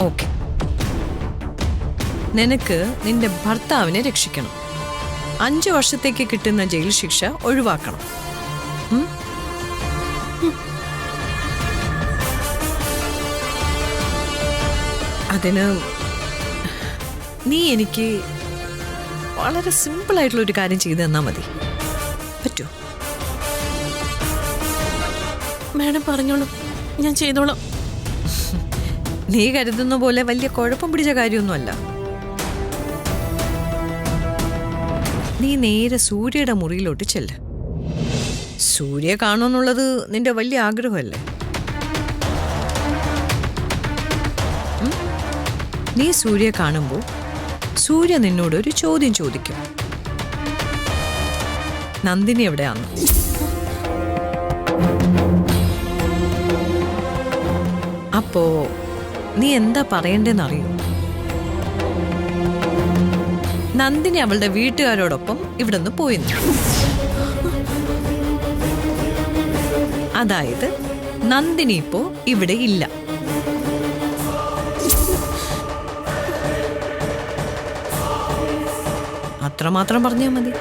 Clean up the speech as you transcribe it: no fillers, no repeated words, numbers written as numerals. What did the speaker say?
Okay, നിനക്ക് നിന്റെ ഭർത്താവിനെ രക്ഷിക്കണം. 5 വർഷത്തേക്ക് കിട്ടുന്ന ജയിൽ ശിക്ഷ ഒഴിവാക്കണം. അതിന് നീ എനിക്ക് വളരെ സിമ്പിളായിട്ടുള്ള ഒരു കാര്യം ചെയ്തു തന്നാൽ മതി. പറ്റുമോ? മാഡം പറഞ്ഞോളൂ, ഞാൻ ചെയ്തോളാം. നീ കരുതുന്ന പോലെ വലിയ കുഴപ്പം പിടിച്ച കാര്യമൊന്നുമല്ല. നീ നേരെ സൂര്യയുടെ മുറിയിലോട്ട് ചെല്ല്. സൂര്യ കാണുമെന്നുള്ളത് നിന്റെ വലിയ ആഗ്രഹമല്ലേ? നീ സൂര്യ കാണുമ്പോൾ സൂര്യ നിന്നോട് ഒരു ചോദ്യം ചോദിക്കും. നന്ദിനി എവിടെയാന്ന്? അപ്പോ നീ എന്താ പറയണ്ടെന്നറിയോ? നന്ദിനി അവളുടെ വീട്ടുകാരോടൊപ്പം ഇവിടുന്ന് പോയിന്നു. അതായത് നന്ദിനി ഇപ്പോ ഇവിടെ ഇല്ല. അത്രമാത്രം പറഞ്ഞാൽ മതി.